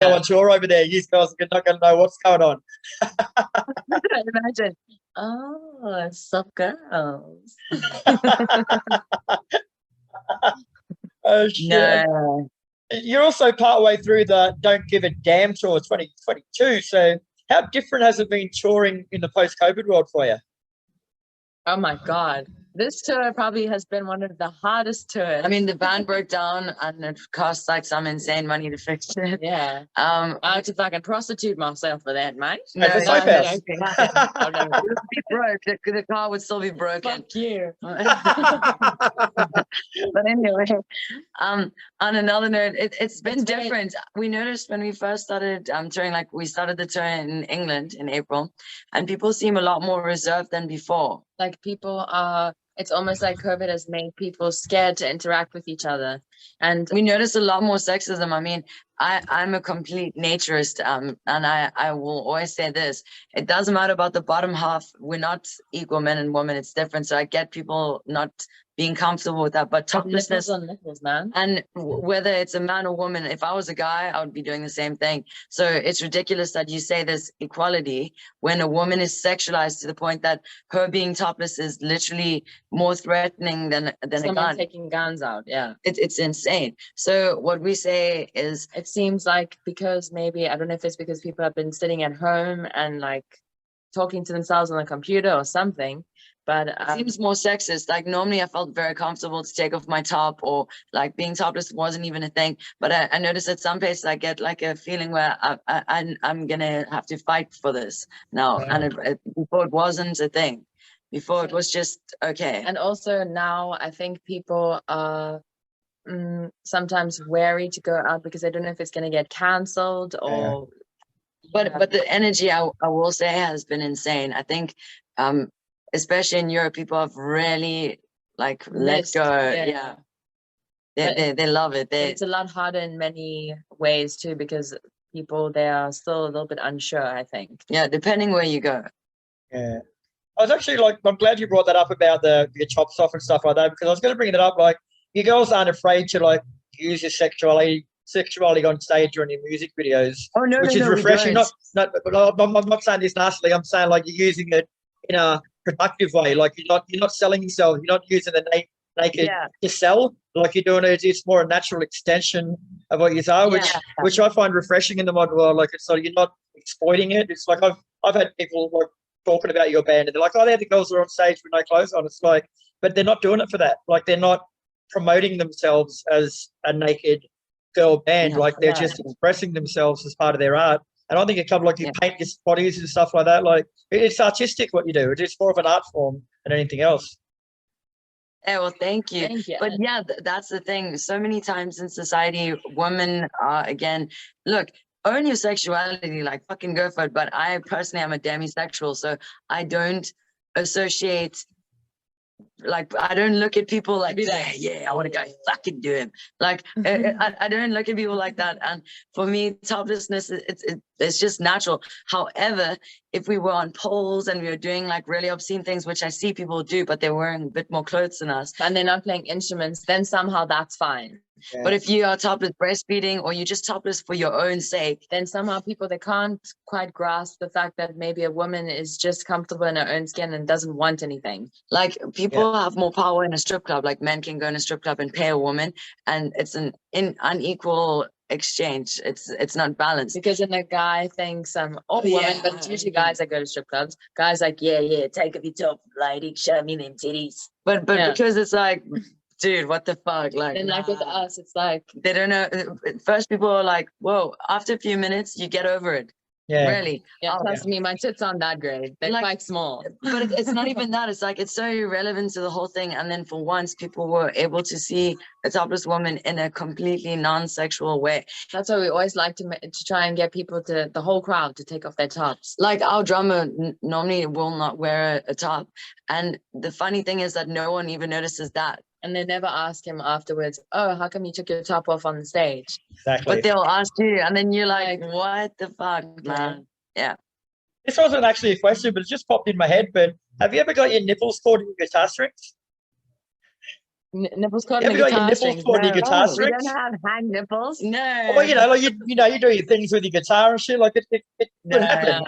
go on tour over there. You girls are not going to know what's going on. Imagine. Oh, sup girls. Oh, shit. No. You're also part way through the Don't Give a Damn tour 2022. So how different has it been touring in the post-COVID world for you? Oh my God. This tour probably has been one of the hardest tours. I mean, the van broke down and it cost like some insane money to fix it. Yeah. I had to fucking prostitute myself for that, mate. No, As a no, soap no, house. no, no. It would be broke. The car would still be broken. Fuck you. But anyway, on another note, it's been different. We noticed when we first started touring, like we started the tour in England in April, and people seem a lot more reserved than before. Like people are, it's almost like COVID has made people scared to interact with each other. And We noticed a lot more sexism. I mean, I'm a complete naturist, and I will always say this: it doesn't matter about the bottom half. We're not equal, men and women. It's different. So I get people not being comfortable with that, but toplessness nipples on nipples, man. and whether it's a man or woman, if I was a guy, I would be doing the same thing. So it's ridiculous that you say this equality when a woman is sexualized to the point that her being topless is literally more threatening than a Someone gun. taking guns out. Yeah. It's insane. So what we say is, It seems like because maybe, I don't know if it's because people have been sitting at home and like talking to themselves on the computer or something, but it seems more sexist. Like normally I felt very comfortable to take off my top, or like being topless wasn't even a thing. But I noticed at some places I get like a feeling where I'm gonna have to fight for this now. And before it wasn't a thing. Before it was just okay. and also now I think people are sometimes wary to go out because they don't know if it's going to get cancelled or But the energy I will say has been insane. I think especially in Europe, people have really like let go. Yeah. They love it. It's a lot harder in many ways too, because people, they are still a little bit unsure, I think. Yeah, depending where you go. Yeah. I was actually like, I'm glad you brought that up about your chops off and stuff like that, because I was going to bring it up. Like, you girls aren't afraid to like use your sexuality on stage or in your music videos, which is refreshing. Not, but I'm not saying this nastily. I'm saying like you're using it in a productive way. Like you're not selling yourself. You're not using the naked to sell. Like you're doing it. It's more a natural extension of what you are, which I find refreshing in the modern world. Like it's like you're not exploiting it. It's like I've had people like talking about your band and they're like, oh, they're the girls who are on stage with no clothes on. It's like, but they're not doing it for that. Like they're not promoting themselves as a naked girl band. Like they're just expressing themselves as part of their art. And I think a couple like you paint your bodies and stuff like that. Like it's artistic what you do. It's more of an art form than anything else. Yeah, well, thank you. But yeah, that's the thing. So many times in society, women are, again, look, own your sexuality, like fucking go for it. But I personally am a demisexual, so I don't associate, like, I don't look at people like, yeah, I want to go fucking do him. Like, I don't look at people like that. And for me, toplessness, it's just natural. However, if we were on poles and we were doing like really obscene things, which I see people do, but they're wearing a bit more clothes than us, and they're not playing instruments, then somehow that's fine. Yeah. But if you are topless breastfeeding, or you're just topless for your own sake, then somehow people, they can't quite grasp the fact that maybe a woman is just comfortable in her own skin and doesn't want anything. Like people have more power in a strip club. Like men can go in a strip club and pay a woman, and it's an unequal exchange. It's not balanced. Because then a guy thinks women, but it's usually guys that go to strip clubs. Guys like, take off your top, lady, show me them titties. But because it's like, dude, what the fuck? Like, and like with us, it's like they don't know. First, people are like, whoa. After a few minutes, you get over it. Yeah. Really. Yeah, trust me, my tits aren't that great. They're like, quite small. But it's not even that. It's like, it's so irrelevant to the whole thing. And then for once, people were able to see a topless woman in a completely non-sexual way. That's why we always like to try and get people to, the whole crowd, to take off their tops. Like our drummer normally will not wear a top. And the funny thing is that no one even notices that. And they never ask him afterwards, oh, how come you took your top off on the stage? Exactly. But they'll ask you, and then you're like, what the fuck, man? Yeah. This wasn't actually a question, but it just popped in my head. But have you ever got your nipples caught in your guitar strings? Nipples caught You in ever the got your guitar nipples strings. caught in your No, guitar we strings? don't have hang nipples. No. Well, you know, like you do your things with your guitar and shit. Like it would happen.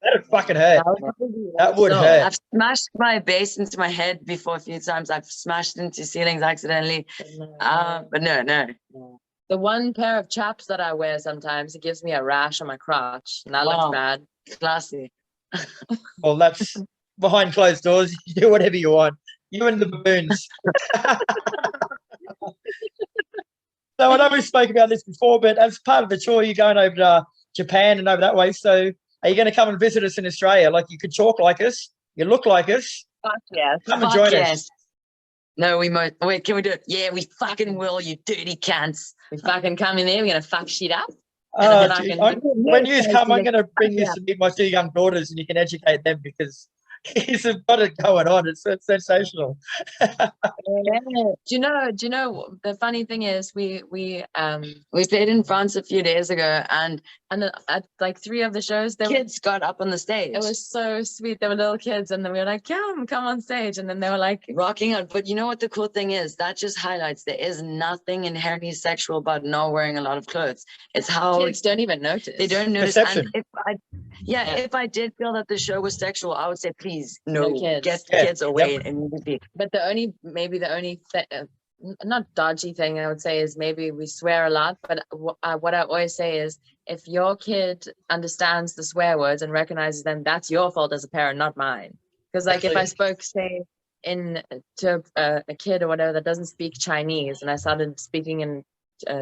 That'd fucking hurt. That would hurt. I've smashed my bass into my head before a few times. I've smashed into ceilings accidentally. But no. The one pair of chaps that I wear sometimes, it gives me a rash on my crotch, and that looks bad. Classy. Well, that's behind closed doors. You do whatever you want. You and the baboons. So I know we spoke about this before, but as part of the tour, you're going over to Japan and over that way. So are you going to come and visit us in Australia? Like, you could talk like us, you look like us. Fuck yes. Come and join us. No, we might. Wait, can we do it? Yeah, we fucking will, you dirty cunts. We fucking come in there, we're going to fuck shit up. When you come, I'm going to bring you to meet my 2 young daughters and you can educate them because he's got it going on. It's sensational. Do you know the funny thing is we played in France a few days ago and at like 3 of the shows kids got up on the stage. It was so sweet. They were little kids and then we were like, come on stage, and then they were like rocking out. But you know what the cool thing is? That just highlights there is nothing inherently sexual about not wearing a lot of clothes. It's how kids don't even notice. They don't notice. Perception. And if I did feel that the show was sexual, I would say please no kids. Get the kids away immediately. But the only not dodgy thing I would say is maybe we swear a lot, but what I always say is if your kid understands the swear words and recognizes them, that's your fault as a parent, not mine. Because like if I spoke say to a kid or whatever that doesn't speak Chinese and I started speaking in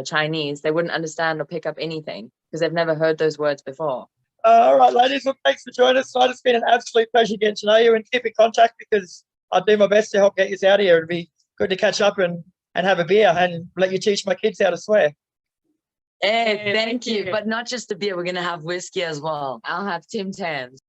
Chinese, they wouldn't understand or pick up anything because they've never heard those words before. All right, ladies, well, thanks for joining us tonight. It's been an absolute pleasure getting to know you and keep in contact because I'll do my best to help get you out of here. It'd be good to catch up and have a beer and let you teach my kids how to swear. Hey, thank you. But not just the beer. We're going to have whiskey as well. I'll have Tim Tams.